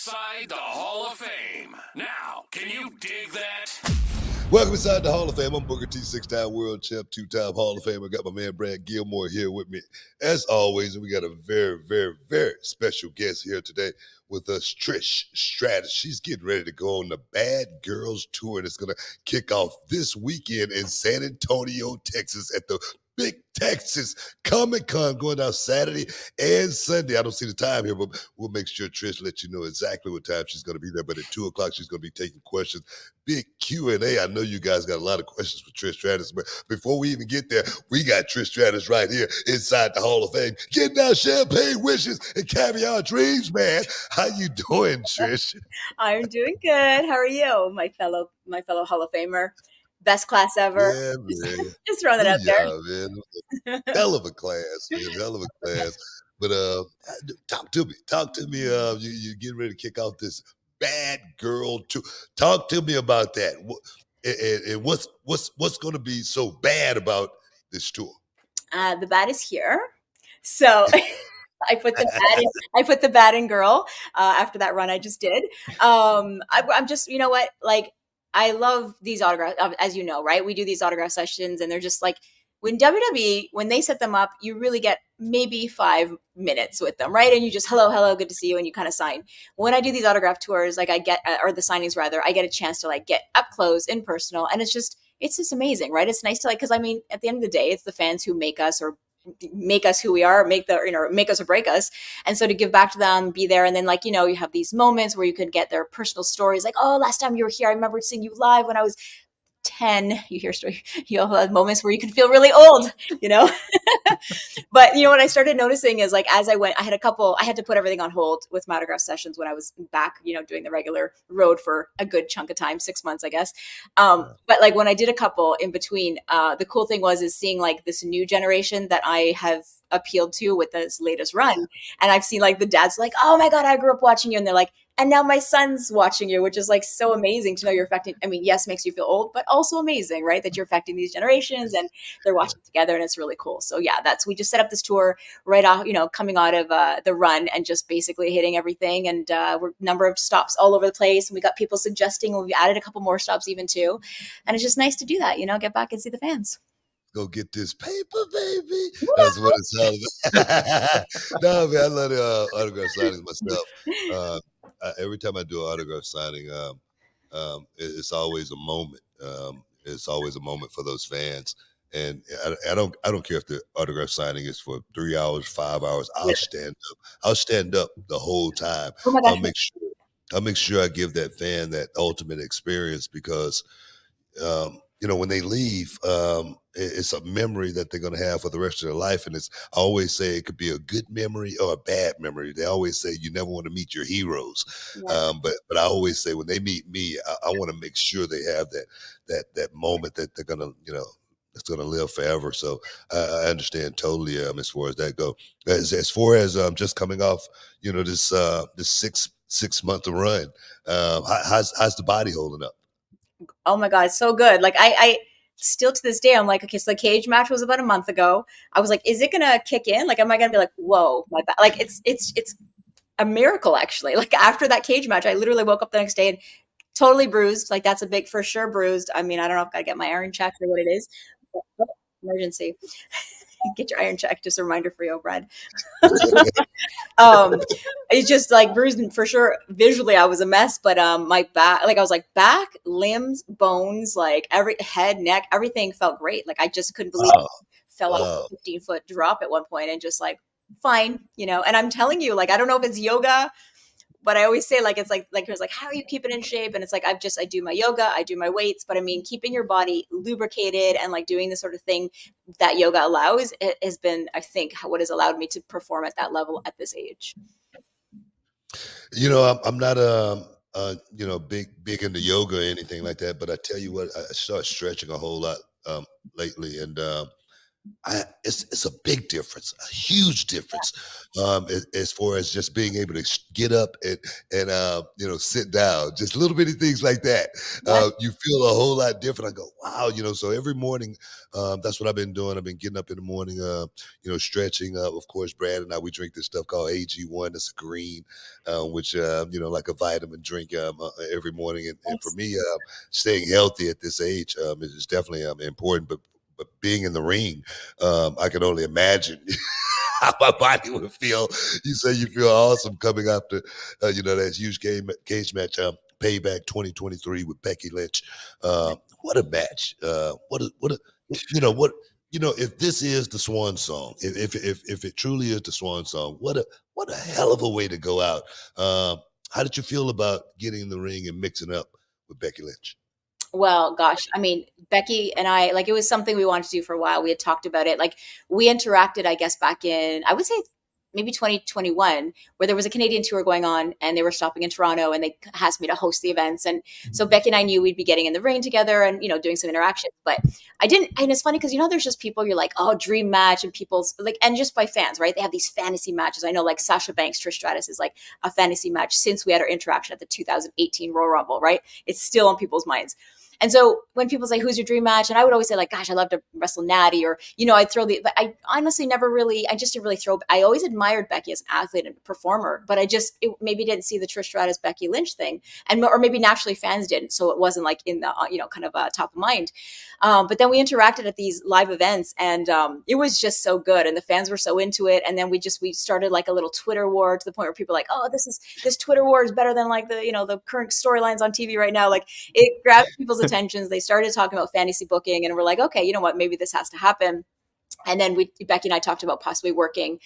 Inside the Hall of Fame. Now, can you dig that? Welcome inside the Hall of Fame. I'm Booker T, six-time world champ, two-time Hall of Fame. I got my man Brad Gilmore here with me, as always, and we got a very, very, very special guest here today with us, Trish Stratus. She's getting ready to go on the Bad Girls Tour, and it's going to kick off this weekend in San Antonio, Texas, at the Big Texas Comic-Con, going down Saturday and Sunday. I don't see the time here, but we'll make sure Trish let you know exactly what time she's going to be there. But at 2 o'clock, she's going to be taking questions. Big Q&A. I know you guys got a lot of questions for Trish Stratus, but before we even get there, we got Trish Stratus right here inside the Hall of Fame. Getting out champagne wishes and caviar dreams, man. How you doing, Trish? I'm doing good. How are you, my fellow Hall of Famer? Best class ever. Yeah, man. Just throwing it out there. Man. Hell of a class, man. Hell of a class. But talk to me. You getting ready to kick off this Bad Girl Tour. Talk to me about that. And what's going to be so bad about this tour? The bad is here. So I put the bad in girl after that run I just did. I'm just, you know what, like, I love these autographs, as you know, right? We do these autograph sessions, and they're just like, when WWE, when they set them up, you really get maybe 5 minutes with them, right? And you just, hello, good to see you, and you kind of sign. When I do these autograph tours, like I get, or the signings rather, I get a chance to like get up close and personal, and it's just amazing, right? It's nice to like, because I mean, at the end of the day, it's the fans who make us who we are, make us or break us. And so to give back to them, be there. And then like, you have these moments where you could get their personal stories. Like, oh, last time you were here, I remember seeing you live when I was 10. You hear story, have moments where you can feel really old, But what I started noticing is like, as I went, I had to put everything on hold with my autograph sessions when I was back, doing the regular road for a good chunk of time, 6 months, I guess. But like when I did a couple in between, the cool thing is seeing like this new generation that I have appealed to with this latest run. And I've seen like the dads like, oh my God, I grew up watching you. And they're like, and now my son's watching you, which is like so amazing to know you're affecting. I mean, yes, makes you feel old, but also amazing, right? That you're affecting these generations and they're watching together, and it's really cool. So yeah, we just set up this tour right off, coming out of the run and just basically hitting everything. And we're number of stops all over the place. And we got people suggesting, and we've added a couple more stops even too. And it's just nice to do that, get back and see the fans. Go get this paper, baby. That's what it's all about. No, man, I love the autograph signings myself. Every time I do an autograph signing, it's always a moment. It's always a moment for those fans. And I don't care if the autograph signing is for 3 hours, 5 hours. I'll stand up the whole time. Oh my gosh. I'll make sure I give that fan that ultimate experience, because when they leave, it's a memory that they're going to have for the rest of their life. And I always say it could be a good memory or a bad memory. They always say you never want to meet your heroes. Yeah. But I always say when they meet me, I want to make sure they have that moment that they're going to, it's going to live forever. So I understand totally as far as that go. As far as just coming off, this 6 month run, how's the body holding up? Oh my God, so good. Like I still to this day, I'm like, okay, so the cage match was about a month ago. I was like, is it gonna kick in? Like, am I gonna be like, whoa, my back? Like it's a miracle actually. Like after that cage match, I literally woke up the next day and totally bruised. Like that's a big, for sure, bruised. I mean, I don't know if I gotta get my iron checked or what it is. Emergency. Get your iron checked. Just a reminder for you, Brad. It's just like bruised for sure. Visually, I was a mess, but my back, like I was like back, limbs, bones, like every head, neck, everything felt great. Like I just couldn't believe it. Fell off a 15-foot drop at one point and just like fine, And I'm telling you, like I don't know if it's yoga, but I always say like it's like here's like, how are you keeping in shape? And it's like I do my yoga, I do my weights, but I mean keeping your body lubricated and like doing the sort of thing that yoga allows, it has been, I think, what has allowed me to perform at that level at this age. I'm not big into yoga or anything like that, but I tell you what, I start stretching a whole lot lately, and It's a big difference, a huge difference, as far as just being able to get up and sit down, just little bitty things like that. Yeah. You feel a whole lot different. I go, wow, so every morning, that's what I've been doing. I've been getting up in the morning, stretching. Of course, Brad and I, we drink this stuff called AG1. It's a green, which like a vitamin drink every morning. And for Thanks. me, staying healthy at this age is definitely important. But being in the ring, I can only imagine how my body would feel. You say you feel awesome coming after, that huge cage match, Payback 2023 with Becky Lynch. What a match! If this is the swan song, if it truly is the swan song, what a hell of a way to go out. How did you feel about getting in the ring and mixing up with Becky Lynch? Well, gosh, I mean, Becky and I, like, it was something we wanted to do for a while. We had talked about it. Like, we interacted, I guess, back in, I would say maybe 2021, where there was a Canadian tour going on and they were stopping in Toronto and they asked me to host the events. And so Becky and I knew we'd be getting in the ring together and, doing some interaction. But I didn't, and it's funny because, there's just people you're like, oh, dream match, and people's like, and just by fans, right? They have these fantasy matches. I know like Sasha Banks, Trish Stratus is like a fantasy match since we had our interaction at the 2018 Royal Rumble, right? It's still on people's minds. And so when people say, who's your dream match? And I would always say like, gosh, I love to wrestle Natty, or, I'd throw but I honestly I just didn't really throw, I always admired Becky as an athlete and performer, but maybe didn't see the Trish Stratus, Becky Lynch thing. Or maybe naturally fans didn't. So it wasn't like in the, kind of top of mind. But then we interacted at these live events and it was just so good. And the fans were so into it. And then we started like a little Twitter war to the point where people were like, oh, this Twitter war is better than like the current storylines on TV right now. Like it grabbed people's attentions. They started talking about fantasy booking and we're like, okay, you know what, maybe this has to happen. And then Becky and I talked about possibly working.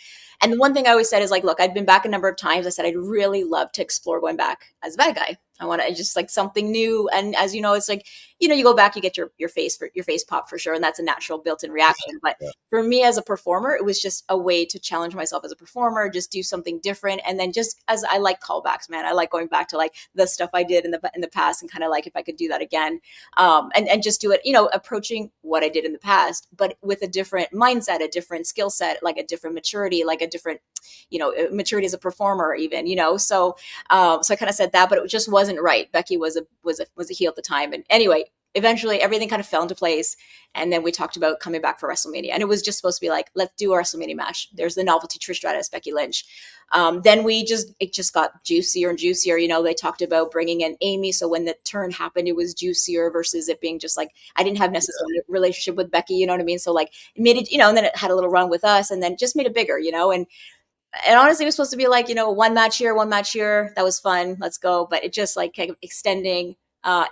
And the one thing I always said is like, look, I'd been back a number of times. I said, I'd really love to explore going back as a bad guy. I want to just like something new. And as you know, it's like, you go back, you get your face pop for sure. And that's a natural built-in reaction. But for me as a performer, it was just a way to challenge myself as a performer, just do something different. And then just as I like callbacks, man, I like going back to like the stuff I did in the past and kind of like if I could do that again and just do it, approaching what I did in the past, but with a different mindset, a different skill set, like a different maturity, like a different, maturity as a performer even, so I kind of said that, but it just wasn't right. Becky was a heel at the time. And anyway, eventually everything kind of fell into place. And then we talked about coming back for WrestleMania. And it was just supposed to be like, let's do a WrestleMania match. There's the novelty Trish Stratus, Becky Lynch. Then it just got juicier and juicier. They talked about bringing in Amy. So when the turn happened, it was juicier versus it being just like, I didn't have necessarily a relationship with Becky, you know what I mean? So like it made it, and then it had a little run with us and then just made it bigger, and honestly, it was supposed to be like, one match here. That was fun. Let's go. But it just like kind of extending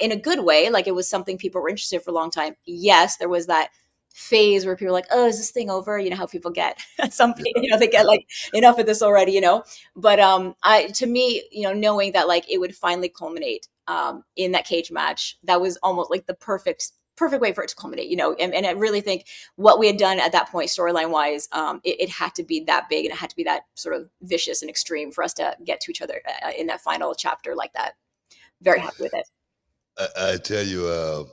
in a good way. Like it was something people were interested in for a long time. Yes, there was that phase where people were like, oh, is this thing over? You know how people get at some point, they get like enough of this already, But to me, knowing that like it would finally culminate in that cage match, that was almost like the perfect way for it to culminate, and I really think what we had done at that point, storyline wise, it had to be that big and it had to be that sort of vicious and extreme for us to get to each other in that final chapter like that. Very happy with it. I tell you,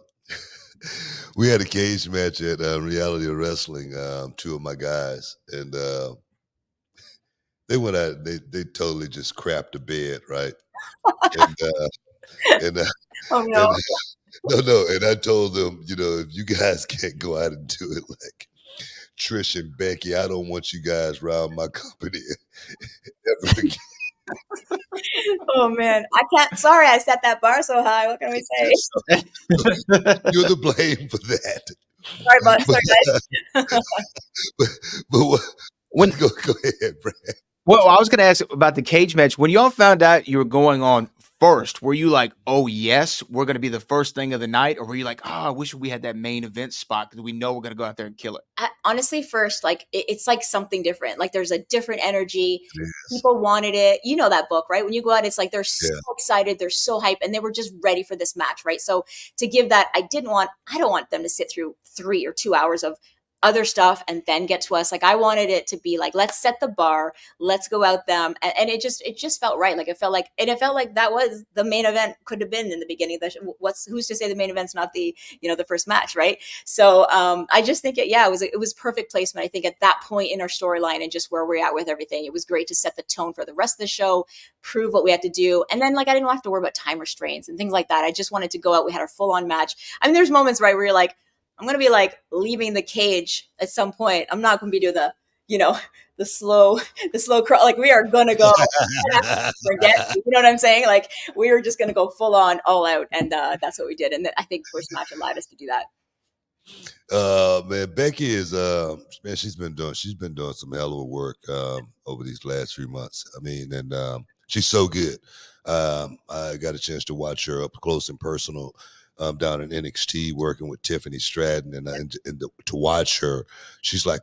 we had a cage match at Reality of Wrestling, two of my guys, and they went out, they totally just crapped the bed, right? And, and, Oh no. and no, and I told them, if you guys can't go out and do it like Trish and Becky, I don't want you guys around my company ever again. Oh man, I can't. Sorry, I set that bar so high. What can we say? You're the blame for that. Sorry, guys. But go ahead, Brad. Well, I was going to ask about the cage match. When y'all found out you were going on first, were you like, oh, yes, we're going to be the first thing of the night? Or were you like, oh, I wish we had that main event spot because we know we're going to go out there and kill it? Honestly, first, like, it's like something different. Like, there's a different energy. Yes. People wanted it. You know that book, right? When you go out, it's like they're so excited. They're so hyped. And they were just ready for this match, right? So to give that, I don't want them to sit through 3 or 2 hours of other stuff and then get to us. Like I wanted it to be like, let's set the bar, let's go out them. And it just felt right. Like it felt like that was the main event, could have been in the beginning. Who's to say the main event's not the, the first match. Right. So I just think it was perfect placement. I think at that point in our storyline and just where we're at with everything, it was great to set the tone for the rest of the show, prove what we had to do. And then like, I didn't have to worry about time restraints and things like that. I just wanted to go out. We had our full on match. I mean, there's moments, right, where you're like, I'm going to be like leaving the cage at some point. I'm not going to be doing the slow crawl. Like we are going to go forget, you know what I'm saying? Like we were just going to go full on all out. And that's what we did. And I think first match allowed us to do that. Man, Becky is man, she's been doing some hell of work over these last 3 months. I mean, and she's so good. I got a chance to watch her up close and personal down in NXT working with Tiffany Stratton, and to watch her, she's a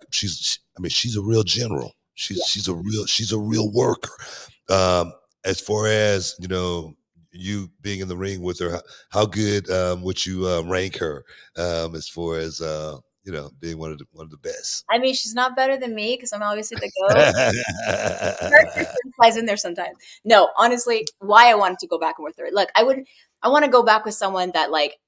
real general. She's a real worker. As far as you being in the ring with her, how good would you rank her as far as being one of the best? I mean, she's not better than me because I'm obviously the GOAT. Character flies in there sometimes. No, honestly, why I wanted to go back and with her. Look, I want to go back with someone that like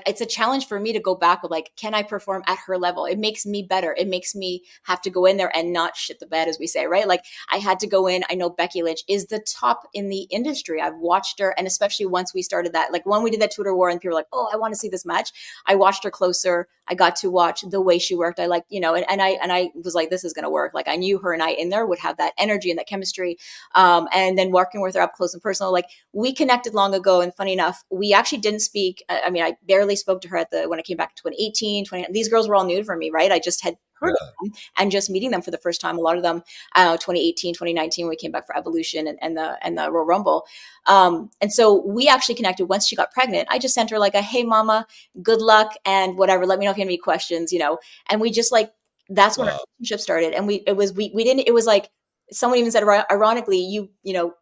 it's a challenge for me to go back with like, can I perform at her level? It makes me better. It makes me have to go in there and not shit the bed, as we say, right? Like I had to go in. I know Becky Lynch is the top in the industry. I've watched her. And especially once we started that, like when we did that Twitter war and people were like, oh, I want to see this match. I watched her closer. I got to watch the way she worked. I like, and I was like, this is going to work. Like I knew her and I in there would have that energy and that chemistry. And then working with her up close and personal, like we connected long ago. And funny enough, we actually didn't speak. I mean, I barely spoke to her when I came back to 2018, 20. These girls were all new for me, right? I just had heard of them and just meeting them for the first time. A lot of them, 2018, 2019, when we came back for Evolution and the Royal Rumble. And so we actually connected once she got pregnant. I just sent her like a, hey mama, good luck and whatever. Let me know if you have any questions, and we just like, that's when our relationship started. And it was like, someone even said, ironically, you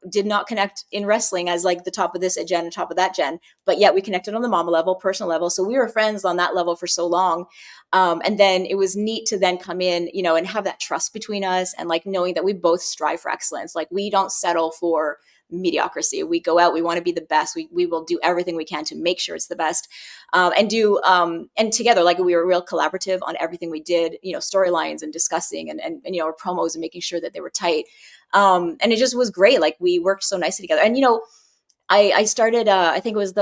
did not connect in wrestling as like the top of this gen and top of that gen, but yet we connected on the mama level, personal level. So we were friends on that level for so long. And then it was neat to then come in, and have that trust between us and like knowing that we both strive for excellence. Like we don't settle for mediocrity. We go out, we want to be the best. We will do everything we can to make sure it's the best. And together, like we were real collaborative on everything we did, storylines and discussing and our promos and making sure that they were tight. And it just was great. Like we worked so nicely together. And, I started, I think it was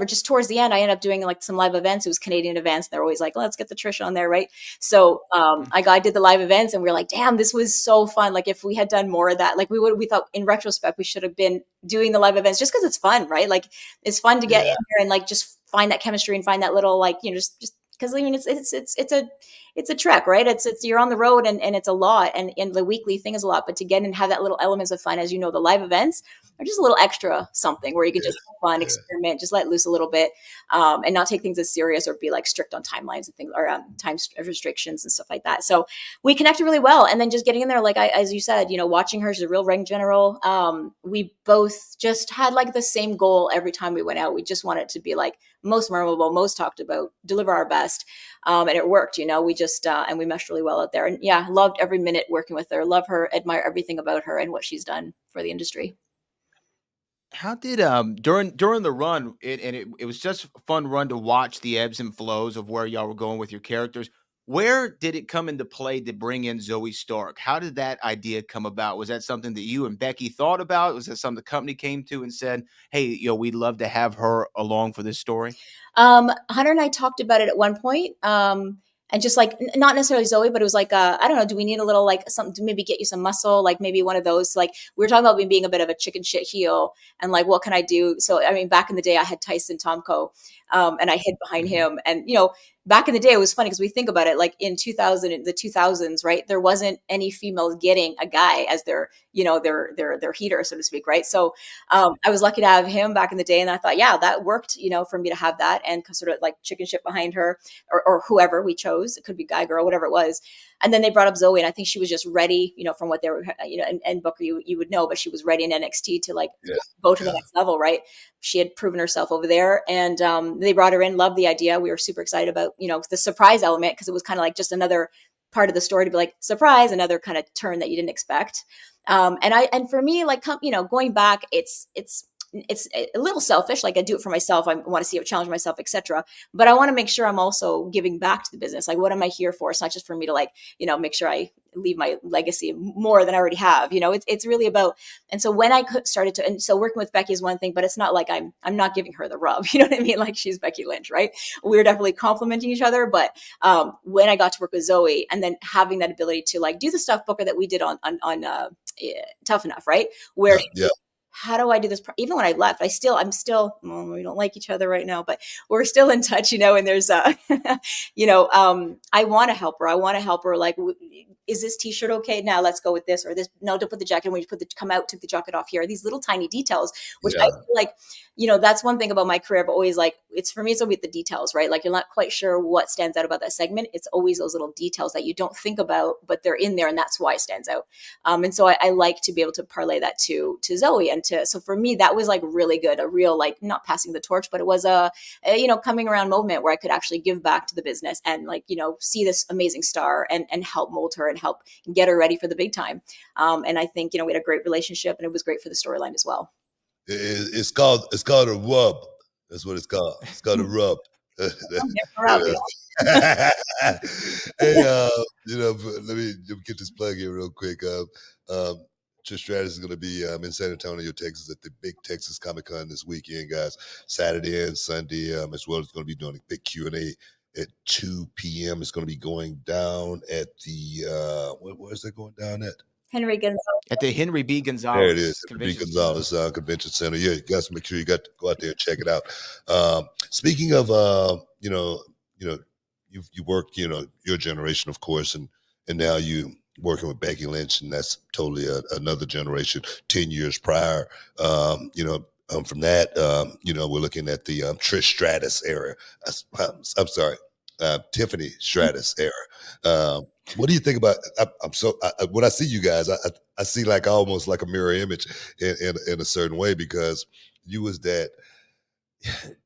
just towards the end, I ended up doing like some live events. It was Canadian events. They're always like, let's get the Trish on there. Right. So, I did the live events and we were like, damn, this was so fun. Like if we had done more of that, like we thought in retrospect, we should have been doing the live events just because it's fun, right? Like it's fun to get in there and like, just find that chemistry and find that little, like, just because I mean, it's a trek, right? It's you're on the road and it's a lot and the weekly thing is a lot, but to get and have that little elements of fun, as the live events are just a little extra something where you can just have fun, experiment, just let loose a little bit, and not take things as serious or be like strict on timelines and things or time restrictions and stuff like that. So we connected really well. And then just getting in there, like as you said, watching her, she's a real ring general. We both just had like the same goal every time we went out. We just wanted to be like most memorable, most talked about, deliver our best. And it worked, we just, and we meshed really well out there. And yeah, loved every minute working with her, love her, admire everything about her and what she's done for the industry. How did during the run, it was just a fun run to watch the ebbs and flows of where y'all were going with your characters. Where did it come into play to bring in Zoey Stark? How did that idea come about? Was that something that you and Becky thought about? Was that something the company came to and said, hey, we'd love to have her along for this story? Hunter and I talked about it at one point. And just like, not necessarily Zoey, but it was like, I don't know, do we need a little, like something to maybe get you some muscle? Like maybe one of those, like we were talking about me being a bit of a chicken shit heel and like, what can I do? So, I mean, back in the day I had Tyson Tomko, and I hid behind him and, back in the day, it was funny because we think about it, like in the 2000s, right? There wasn't any females getting a guy as their heater, so to speak, right? So I was lucky to have him back in the day, and I thought, yeah, that worked, for me to have that and sort of like chicken shit behind her or whoever we chose. It could be guy, girl, whatever it was. And then they brought up Zoey, and I think she was just ready, from what they were, and Booker, you would know, but she was ready in NXT to like go to the next level, right? She had proven herself over there, and they brought her in. Loved the idea. We were super excited about the surprise element, because it was kind of like just another part of the story to be like, surprise, another kind of turn that you didn't expect. And for me, like, going back, it's a little selfish. Like, I do it for myself. I want to see it, challenge myself, etc. But I want to make sure I'm also giving back to the business. Like, what am I here for? It's not just for me to, like, make sure I leave my legacy more than I already have. It's really about. And so when I started to, and so working with Becky is one thing, but it's not like I'm not giving her the rub. You know what I mean? Like, she's Becky Lynch, right? We're definitely complementing each other. But when I got to work with Zoey, and then having that ability to, like, do the stuff, Booker, that we did on Tough Enough, right? Where Yeah. how do I do this? Even when I left, I'm still, we don't like each other right now, but we're still in touch, and there's, I want to help her. I want to help her. Like, is this t-shirt okay? Now let's go with this, or this. No, don't put the jacket. When you come out, took the jacket off here. These little tiny details, which I feel like, that's one thing about my career. I've always, like, for me, it's always the details, right? Like, you're not quite sure what stands out about that segment. It's always those little details that you don't think about, but they're in there, and that's why it stands out. And so I like to be able to parlay that to Zoey, and so for me, that was, like, really good, a real, like, not passing the torch, but it was a coming around moment where I could actually give back to the business and, like, see this amazing star and help mold her and help get her ready for the big time. And I think, we had a great relationship, and it was great for the storyline as well. It's called a rub. That's what it's called. It's called a rub. Hey, let me get this plug here real quick. Trish Stratus is going to be in San Antonio, Texas, at the big Texas Comic Con this weekend, guys. Saturday and Sunday, as well. It's going to be doing a big Q&A at 2 p.m. It's going to be going down at the where's that going down at? Henry Gonzalez. At the Henry B. Gonzalez. There it is, Convention Gonzalez Convention Center. Yeah, you guys make sure you got to go out there and check it out. Speaking of, you worked, your generation, of course, and now you working with Becky Lynch, and that's totally another generation. 10 years prior, from that, we're looking at the Trish Stratus era. I'm sorry, Tiffany Stratus era. What do you think about? When I see you guys, I see, like, almost like a mirror image in a certain way, because you was that.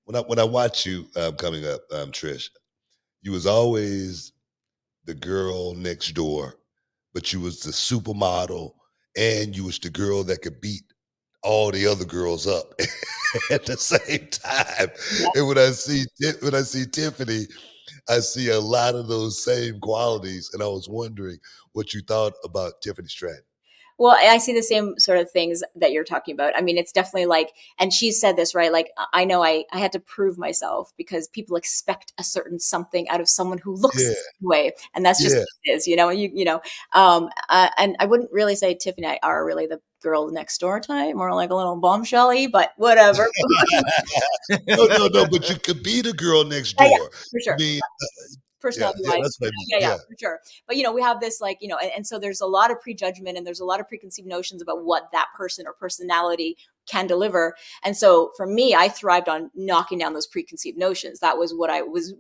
When I watch you coming up, Trish, you was always the girl next door, but you was the supermodel, and you was the girl that could beat all the other girls up at the same time. And when I see Tiffany, I see a lot of those same qualities, and I was wondering what you thought about Tiffany Stratton. Well, I see the same sort of things that you're talking about. I mean, it's definitely like, and she said this, right? Like, I know I had to prove myself because people expect a certain something out of someone who looks the way. And that's just what it is, and I wouldn't really say Tiffany and I are really the girl next door type, more like a little bombshelly, but whatever. No, but you could be the girl next door. Yeah, for sure. I mean, personality wise. Yeah, for sure. But, we have this, like, and so there's a lot of prejudgment, and there's a lot of preconceived notions about what that person or personality can deliver. And so for me, I thrived on knocking down those preconceived notions. That was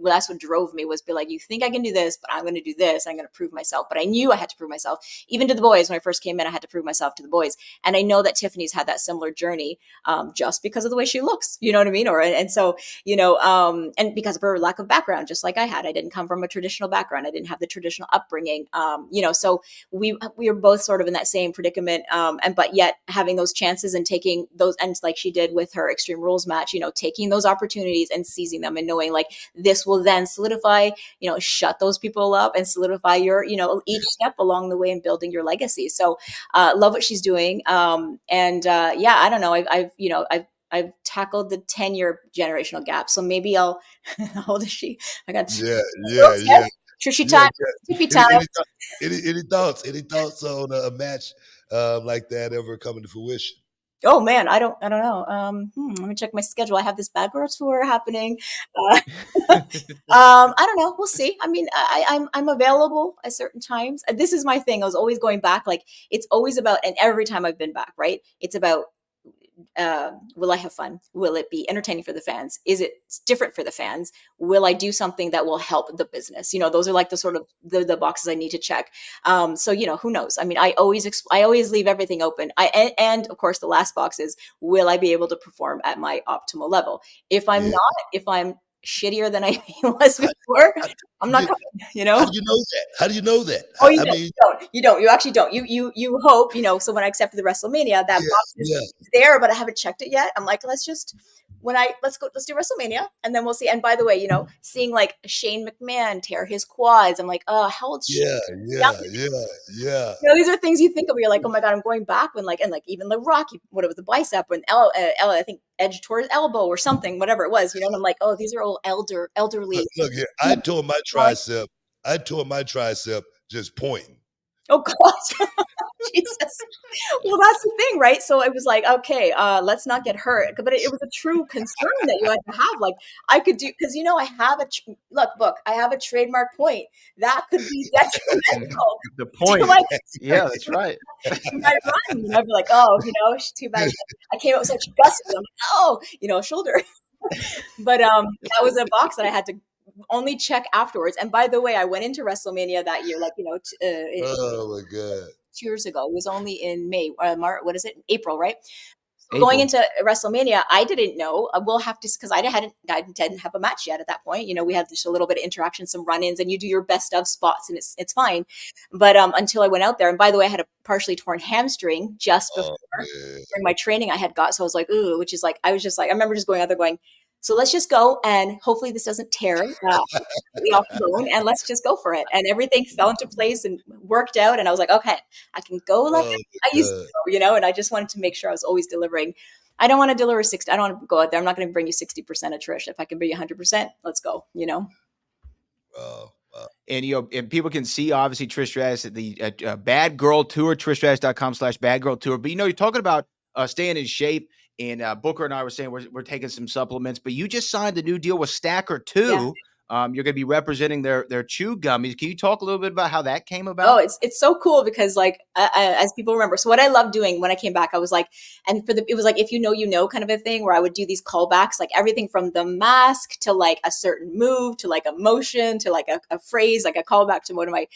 that's what drove me, was be like, you think I can do this, but I'm going to do this. I'm going to prove myself. But I knew I had to prove myself. Even to the boys, when I first came in, I had to prove myself to the boys. And I know that Tiffany's had that similar journey, just because of the way she looks, you know what I mean? And so, and because of her lack of background, just like I had. I didn't come from a traditional background. I didn't have the traditional upbringing. So we were both sort of in that same predicament. But yet having those chances and taking those, and like she did with her Extreme Rules match, taking those opportunities and seizing them, and knowing, like, this will then solidify, shut those people up and solidify your, each step along the way in building your legacy. So love what she's doing. I don't know. I've tackled the 10-year generational gap. So maybe how old is she? I got Trishy time, Tippy time. Any thoughts on a match like that ever coming to fruition? Oh man, I don't know. Let me check my schedule. I have this Bad Girl tour happening. I don't know. We'll see. I mean, I'm available at certain times. This is my thing. I was always going back. Like, it's always about, and every time I've been back, right? It's about, will I have fun? Will it be entertaining for the fans? Is it different for the fans? Will I do something that will help the business? Those are like the sort of the boxes I need to check. So who knows? I mean, I always leave everything open. And of course, the last box is, will I be able to perform at my optimal level? If I'm not, if I'm shittier than I was before, I'm not coming, How do you know that? How do you know that? Oh, you I don't. mean, You don't. You don't. You actually don't. You hope, So when I accepted the WrestleMania, that yeah, box yeah. is there, but I haven't checked it yet. I'm like, let's do WrestleMania, and then we'll see. And by the way, seeing like Shane McMahon tear his quads, I'm like, oh, how old she? Yeah, Young. yeah, yeah, yeah. These are things you think of where you're like, oh my god, I'm going back when and even the Rocky, what it was, the bicep, when I think Edge tore his elbow or something, whatever it was, and I'm like, oh, these are all elderly. Look here. I tore my tricep. Just pointing. Oh God. Jesus. Well, that's the thing, right? So I was like, okay, let's not get hurt. But it was a true concern that you had to have. Like, I could do, because I have I have a trademark point that could be detrimental The point. to my, Yeah, that's right. to my run. I'd be like, oh, too bad. I came out with such gusto. I'm like, oh, shoulder. But that was a box that I had to only check afterwards. And by the way, I went into WrestleMania that year, Oh my God. 2 years ago. It was only in May, March, what is it? April, right? So April. going into WrestleMania, I didn't know. We'll have to, because I didn't have a match yet at that point. We had just a little bit of interaction, some run-ins, and you do your best of spots, and it's fine. But until I went out there, and by the way, I had a partially torn hamstring just before during my training I had got. So I was like, ooh, which is like, I was just like, I remember just going out there going, so let's just go, and hopefully this doesn't tear completely off the bone, and let's just go for it. And everything fell into place and worked out. And I was like, okay, I can go like I used to go, and I just wanted to make sure I was always delivering. I don't want to deliver 60. I don't want to go out there. I'm not going to bring you 60% of Trish. If I can bring you 100%, let's go, Wow. And and people can see obviously Trish Stratus at the Bad Girl Tour, TrishStratus.com/Bad Girl Tour. But you're talking about staying in shape. And Booker and I were saying we're taking some supplements, but you just signed a new deal with Stacker 2. Yeah. You're going to be representing their Chew Gummies. Can you talk a little bit about how that came about? Oh, it's so cool because as people remember, so what I loved doing when I came back, I was like, and it was like, if kind of a thing where I would do these callbacks, like everything from the mask to like a certain move to like a motion to like a phrase, like a callback to one of my,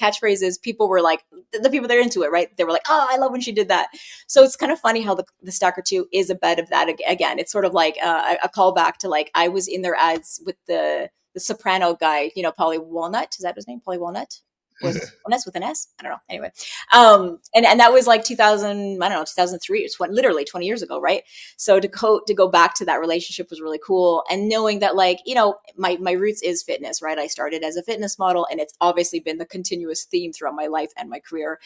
catchphrases. People were like, the people that are into it, right? They were like, oh, I love when she did that. So it's kind of funny how the Stacker 2 is a bit of that again. It's sort of like a callback to like, I was in their ads with the soprano guy, Polly Walnut. Is that his name? Polly Walnut? Was it Walnuts with an S? I don't know. Anyway. And that was like 2003. It's literally 20 years ago, right? So to go back to that relationship was really cool. And knowing that my roots is fitness, right? I started as a fitness model, and it's obviously been the continuous theme throughout my life and my career.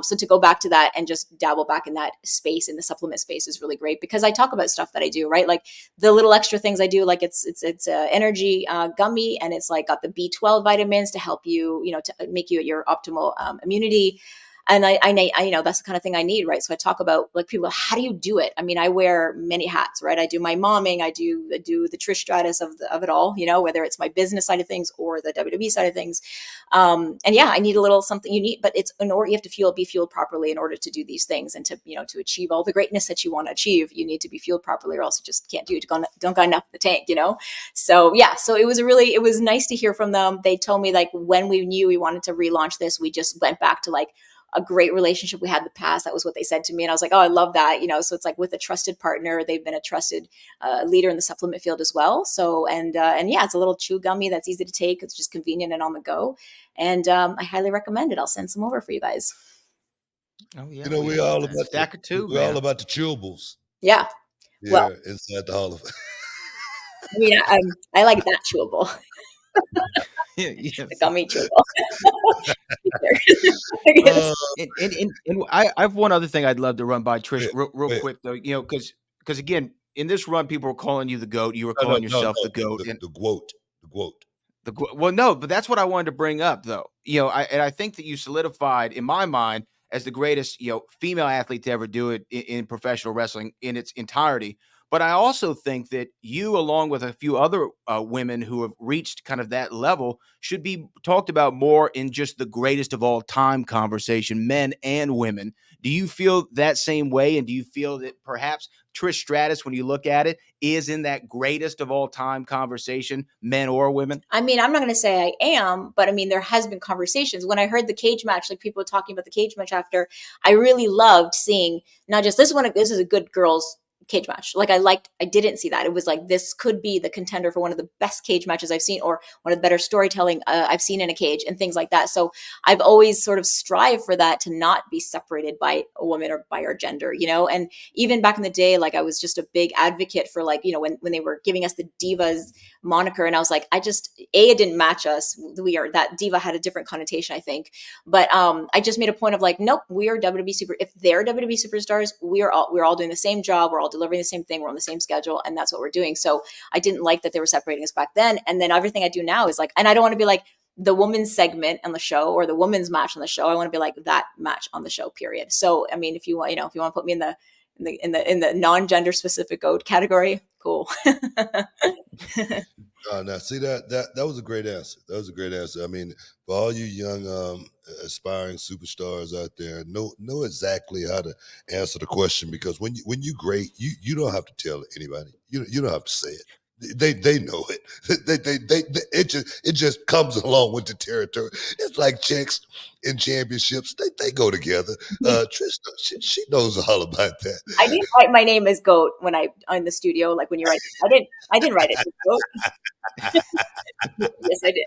So to go back to that and just dabble back in that space, in the supplement space, is really great because I talk about stuff that I do, right? Like the little extra things I do, like it's energy gummy, and it's like got the B12 vitamins to help you, to make you at your optimal immunity. And I that's the kind of thing I need, right? So I talk about like people, how do you do it? I mean, I wear many hats, right? I do my momming, I do the Trish Stratus of it all, whether it's my business side of things or the WWE side of things. And yeah, I need a little something unique, but it's in order, you have to be fueled properly in order to do these things and to, to achieve all the greatness that you want to achieve. You need to be fueled properly, or else you just can't do it. Don't got enough in the tank, So yeah, so it was nice to hear from them. They told me like when we knew we wanted to relaunch this, we just went back to like a great relationship we had in the past. That was what they said to me. And I was like, oh, I love that. So it's like with a trusted partner, they've been a trusted leader in the supplement field as well. So, and yeah, it's a little chew gummy that's easy to take. It's just convenient and on the go. And I highly recommend it. I'll send some over for you guys. Oh yeah. We're all about Stacker 2. We're all about the chewables. Yeah. Yeah, well, inside the Hall of Fame. I mean, I like that chewable. Yes. The gummy chewable. And I have one other thing I'd love to run by Trish real quick though, because again, in this run, people were calling you the GOAT. You were calling yourself the GOAT. The GOAT. Well, no, but that's what I wanted to bring up though. I think that you solidified in my mind as the greatest, female athlete to ever do it in professional wrestling in its entirety. But I also think that you, along with a few other women who have reached kind of that level, should be talked about more in just the greatest of all time conversation, men and women. Do you feel that same way? And do you feel that perhaps Trish Stratus, when you look at it, is in that greatest of all time conversation, men or women? I mean, I'm not going to say I am, but I mean, there has been conversations. When I heard the cage match, like people talking about the cage match after, I really loved seeing not just this is a good girls cage match. Like I didn't see that. It was like, this could be the contender for one of the best cage matches I've seen, or one of the better storytelling I've seen in a cage, and things like that. So I've always sort of strived for that, to not be separated by a woman or by our gender, and even back in the day, like I was just a big advocate for, like, when they were giving us the Divas moniker, and I was like, it didn't match us. That diva had a different connotation, I think. But I just made a point of like, nope, we are WWE if they're WWE superstars, we're all doing the same job. We're all delivering the same thing. We're on the same schedule, and that's what we're doing. So I didn't like that they were separating us back then. And then everything I do now is like, and I don't want to be like the women's segment on the show or the women's match on the show. I want to be like that match on the show, period. So, I mean, if you want to put me in the non-gender specific GOAT category, cool. Now see that was a great answer. That was a great answer. I mean, for all you young aspiring superstars out there, know exactly how to answer the question, because when you great, you don't have to tell anybody. You don't have to say it. They know it. It just comes along with the territory. It's like chicks in championships. They go together. Trish, she knows all about that. I didn't write my name as GOAT when in the studio. Like when you write, I didn't write it as GOAT. Yes, I did.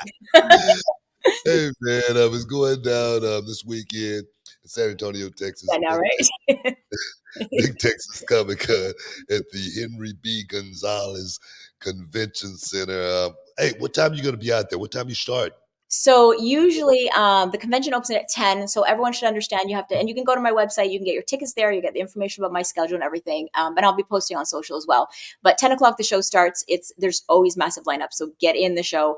Hey man, I was going down this weekend in San Antonio, Texas. I know, right? Big Texas Comic Con at the Henry B. Gonzalez Convention Center. Hey, what time are you going to be out there? What time you start? So usually the convention opens at 10. So everyone should understand you have to, and you can go to my website, you can get your tickets there, you get the information about my schedule and everything. And I'll be posting on social as well. But 10 o'clock, the show starts. There's always massive lineup. So get in the show.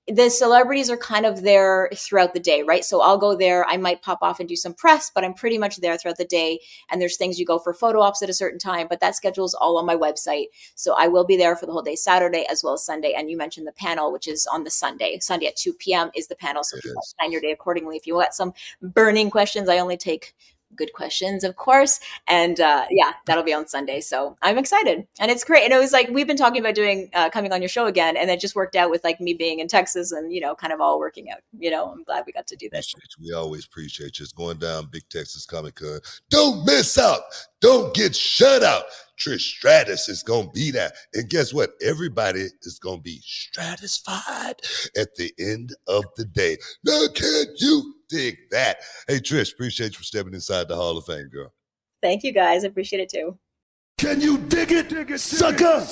The celebrities are kind of there throughout the day, right? So I'll go there. I might pop off and do some press, but I'm pretty much there throughout the day. And there's things you go for photo ops at a certain time, but that schedule is all on my website. So I will be there for the whole day, Saturday as well as Sunday. And you mentioned the panel, which is on the Sunday. Sunday at 2 p.m. is the panel. So plan your day accordingly. If you want some burning questions, I only take good questions, of course. And that'll be on Sunday. So I'm excited. And it's great. And it was like, we've been talking about doing coming on your show again. And it just worked out with like me being in Texas and, kind of all working out. I'm glad we got to do this. We always appreciate you. It's going down Big Texas Comic Con. Don't miss out. Don't get shut out. Trish Stratus is going to be there. And guess what? Everybody is going to be stratified at the end of the day. Now, can you dig that? Hey, Trish, appreciate you for stepping inside the Hall of Fame, girl. Thank you, guys. I appreciate it, too. Can you dig it, sucker?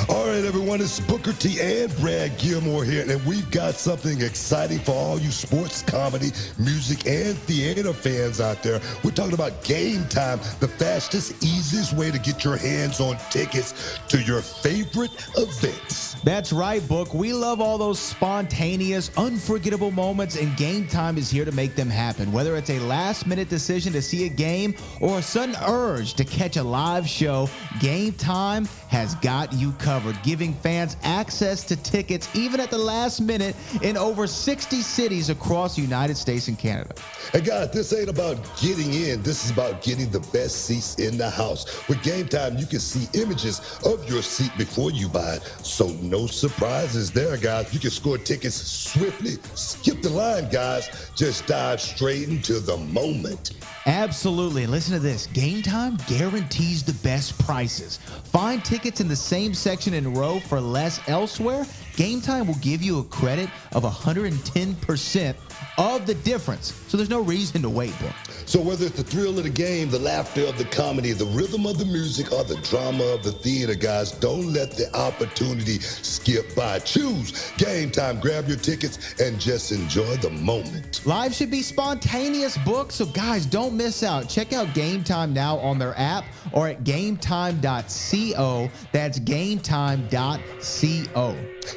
All right, everyone, it's Booker T and Brad Gilmore here, and we've got something exciting for all you sports, comedy, music, and theater fans out there. We're talking about Game Time, the fastest, easiest way to get your hands on tickets to your favorite events. That's right, Book. We love all those spontaneous, unforgettable moments, and Game Time is here to make them happen. Whether it's a last-minute decision to see a game or a sudden urge to catch a live show, Game Time has got you covered, giving fans access to tickets even at the last minute in over 60 cities across the United States and Canada. And guys, this ain't about getting in. This is about getting the best seats in the house. With Game Time, you can see images of your seat before you buy it. So no surprises there, guys. You can score tickets swiftly. Skip the line, guys. Just dive straight into the moment. Absolutely. And listen to this. Game Time guarantees the best prices. Find tickets in the same section in a row for less elsewhere. Game Time will give you a credit of 110% of the difference. So there's no reason to wait, bro. So whether it's the thrill of the game, the laughter of the comedy, the rhythm of the music, or the drama of the theater, guys, don't let the opportunity skip by. Choose Game Time. Grab your tickets and just enjoy the moment. Live should be spontaneous, Book. So guys, don't miss out. Check out Game Time now on their app or at gametime.co. That's gametime.co.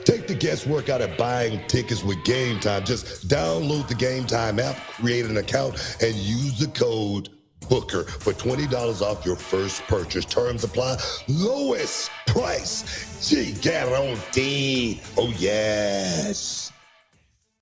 Take the guesswork out of buying tickets with Game Time. Just download the Game Time app, create an account, and use the code BOOKER for $20 off your first purchase. Terms apply. Lowest price. Guaranteed. Oh, yes.